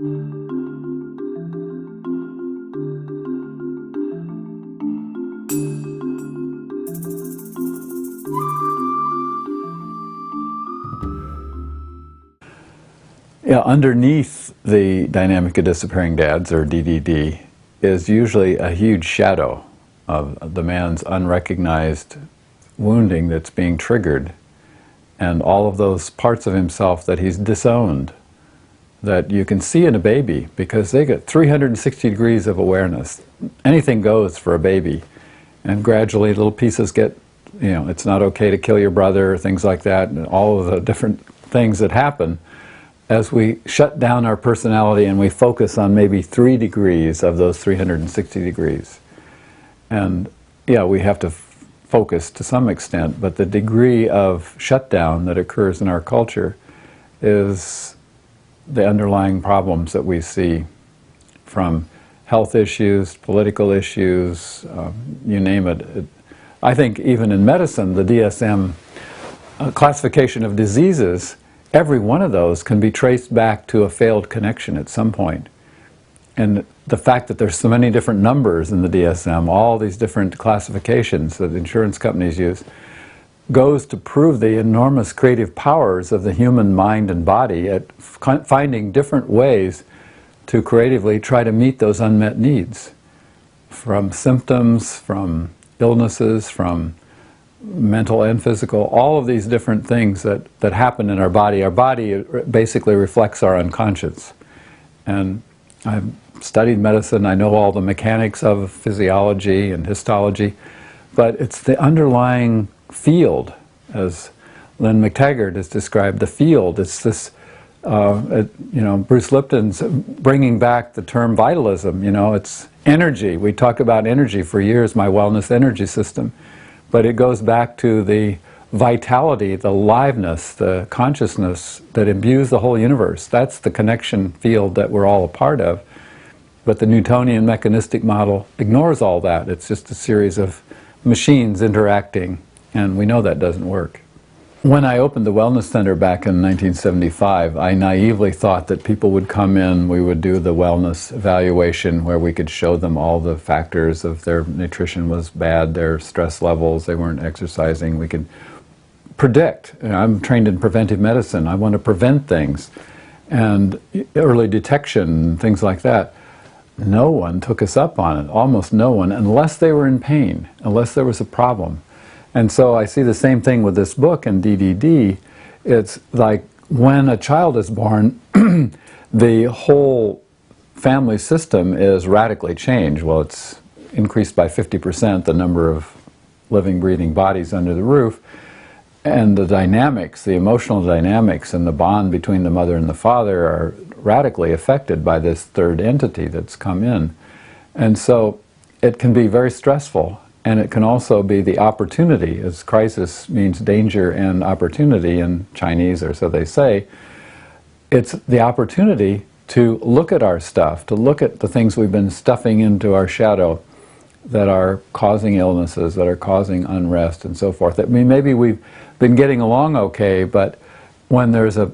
Yeah, underneath the dynamic of disappearing dads, or DDD, is usually a huge shadow of the man's unrecognized wounding that's being triggered, and all of those parts of himself that he's disowned, that you can see in a baby, because they get 360 degrees of awareness. Anything goes for a baby, and gradually little pieces get, it's not okay to kill your brother, things like that, and all of the different things that happen as we shut down our personality and we focus on maybe 3 degrees of those 360 degrees. And yeah, we have to focus to some extent, but the degree of shutdown that occurs in our culture is the underlying problems that we see, from health issues, political issues, you name it. I think even in medicine, the DSM classification of diseases, every one of those can be traced back to a failed connection at some point. And the fact that there's so many different numbers in the DSM, all these different classifications that insurance companies use, goes to prove the enormous creative powers of the human mind and body at finding different ways to creatively try to meet those unmet needs, from symptoms, from illnesses, from mental and physical, all of these different things that happen in our body. Our body basically reflects our unconscious. And I've studied medicine, I know all the mechanics of physiology and histology, but it's the underlying field, as Lynn McTaggart has described the field. It's this, Bruce Lipton's bringing back the term vitalism, it's energy. We talked about energy for years, my wellness energy system. But it goes back to the vitality, the liveness, the consciousness that imbues the whole universe. That's the connection field that we're all a part of. But the Newtonian mechanistic model ignores all that. It's just a series of machines interacting, and we know that doesn't work. When I opened the Wellness Center back in 1975, I naively thought that people would come in, we would do the wellness evaluation where we could show them all the factors of their nutrition was bad, their stress levels, they weren't exercising. We could predict. I'm trained in preventive medicine. I want to prevent things, and early detection, things like that. No one took us up on it, almost no one, unless they were in pain, unless there was a problem. And so I see the same thing with this book and DDD. It's like when a child is born, the whole family system is radically changed. Well, it's increased by 50%, the number of living, breathing bodies under the roof. And the dynamics, the emotional dynamics and the bond between the mother and the father are radically affected by this third entity that's come in. And so it can be very stressful. And it can also be the opportunity, as crisis means danger and opportunity in Chinese, or so they say. It's the opportunity to look at our stuff, to look at the things we've been stuffing into our shadow that are causing illnesses, that are causing unrest and so forth. I mean, maybe we've been getting along okay, but when there's a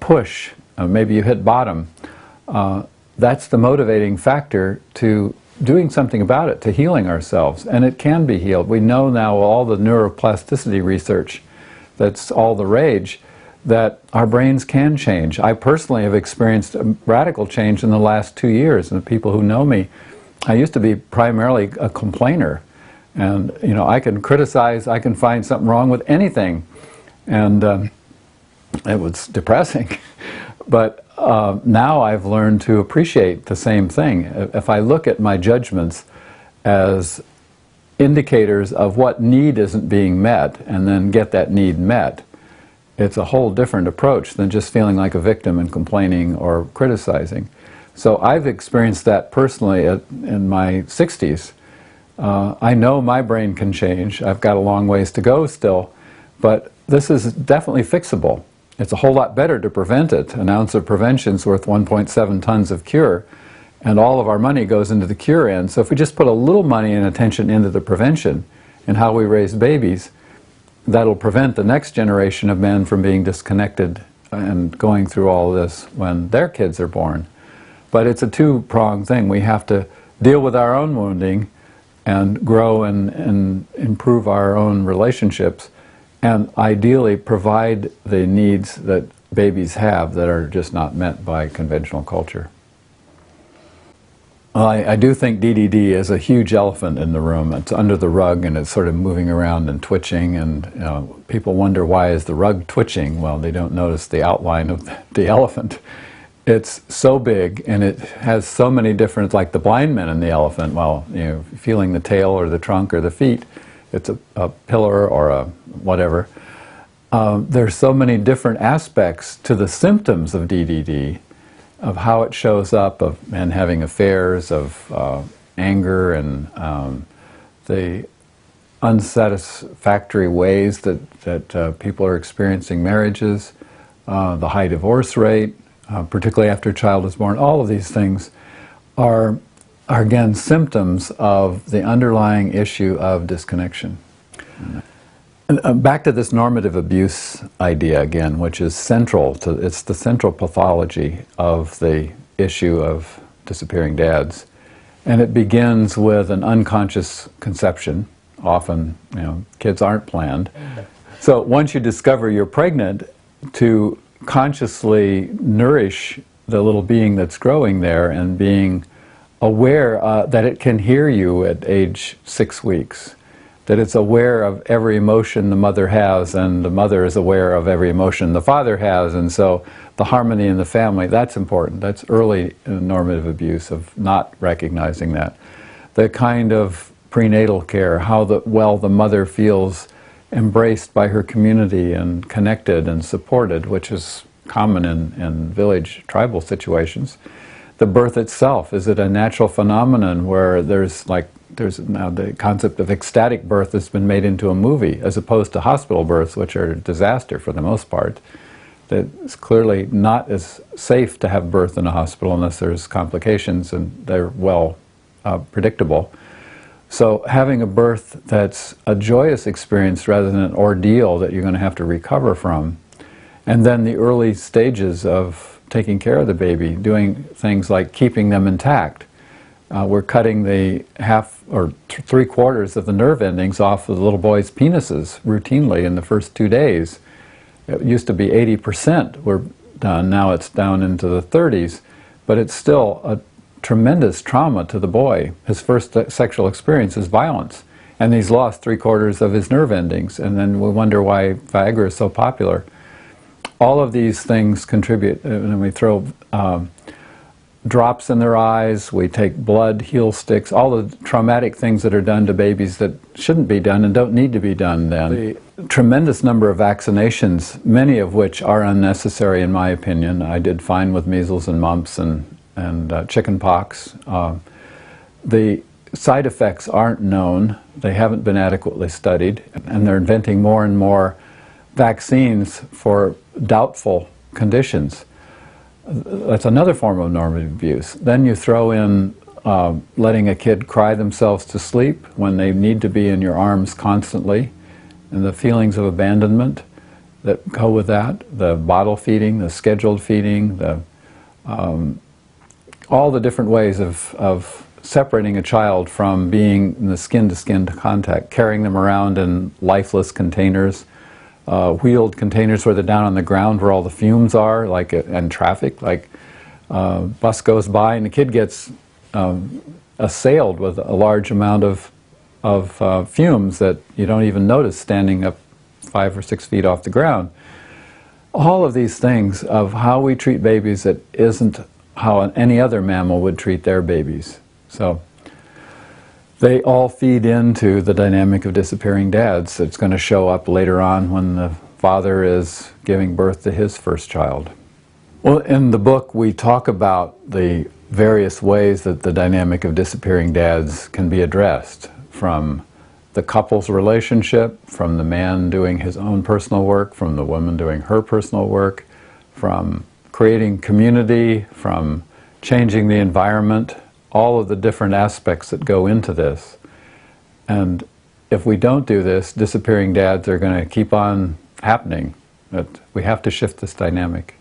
push, maybe you hit bottom, that's the motivating factor to doing something about it, to healing ourselves. And it can be healed. We know now all the neuroplasticity research that's all the rage, that our brains can change. I personally have experienced a radical change in the last 2 years. And the people who know me, I used to be primarily a complainer. And I can criticize, I can find something wrong with anything. And it was depressing. But now I've learned to appreciate the same thing. If I look at my judgments as indicators of what need isn't being met and then get that need met, it's a whole different approach than just feeling like a victim and complaining or criticizing. So I've experienced that personally in my 60s. I know my brain can change. I've got a long ways to go still, but this is definitely fixable. It's a whole lot better to prevent it. An ounce of prevention is worth 1.7 tons of cure, and all of our money goes into the cure end. So if we just put a little money and attention into the prevention and how we raise babies, that'll prevent the next generation of men from being disconnected and going through all this when their kids are born. But it's a two-pronged thing. We have to deal with our own wounding and grow and improve our own relationships, and ideally provide the needs that babies have that are just not met by conventional culture. Well, I do think DDD is a huge elephant in the room. It's under the rug and it's sort of moving around and twitching, and people wonder, why is the rug twitching? Well, they don't notice the outline of the elephant. It's so big and it has so many different, like the blind men in the elephant, well, feeling the tail or the trunk or the feet, it's a pillar or a whatever. There's so many different aspects to the symptoms of DDD, of how it shows up, of men having affairs, of anger, and the unsatisfactory ways that people are experiencing marriages, the high divorce rate, particularly after a child is born. All of these things are again symptoms of the underlying issue of disconnection. And back to this normative abuse idea again, which is central to, it's the central pathology of the issue of disappearing dads. And it begins with an unconscious conception. Often, kids aren't planned. So once you discover you're pregnant, to consciously nourish the little being that's growing there and being aware that it can hear you at age 6 weeks, that it's aware of every emotion the mother has, and the mother is aware of every emotion the father has, and so the harmony in the family, that's important. That's early normative abuse, of not recognizing that. The kind of prenatal care, how well the mother feels embraced by her community and connected and supported, which is common in village tribal situations. The birth itself, is it a natural phenomenon where there's now the concept of ecstatic birth has been made into a movie, as opposed to hospital births, which are a disaster for the most part. That it's clearly not as safe to have birth in a hospital unless there's complications and they're well predictable. So having a birth that's a joyous experience rather than an ordeal that you're going to have to recover from, and then the early stages of taking care of the baby, doing things like keeping them intact. We're cutting the half or 3/4 of the nerve endings off of the little boys' penises routinely in the first 2 days. It used to be 80% were done, now it's down into the 30s, but it's still a tremendous trauma to the boy. His first sexual experience is violence, and he's lost 3/4 of his nerve endings, and then we wonder why Viagra is so popular. All of these things contribute, and we throw drops in their eyes, we take blood, heel sticks, all the traumatic things that are done to babies that shouldn't be done and don't need to be done then. The tremendous number of vaccinations, many of which are unnecessary in my opinion. I did fine with measles and mumps and chicken pox. The side effects aren't known, they haven't been adequately studied, and they're inventing more and more vaccines for doubtful conditions. That's another form of normative abuse. Then you throw in letting a kid cry themselves to sleep when they need to be in your arms constantly, and the feelings of abandonment that go with that, the bottle feeding, the scheduled feeding, all the different ways of separating a child from being in the skin-to-skin contact, carrying them around in lifeless containers, wheeled containers where they're down on the ground where all the fumes are, and traffic, bus goes by and the kid gets assailed with a large amount of fumes that you don't even notice standing up 5 or 6 feet off the ground. All of these things of how we treat babies that isn't how any other mammal would treat their babies. So they all feed into the dynamic of disappearing dads. It's going to show up later on when the father is giving birth to his first child. Well, in the book we talk about the various ways that the dynamic of disappearing dads can be addressed, from the couple's relationship, from the man doing his own personal work, from the woman doing her personal work, from creating community, from changing the environment, all of the different aspects that go into this. And if we don't do this, disappearing dads are going to keep on happening. But we have to shift this dynamic.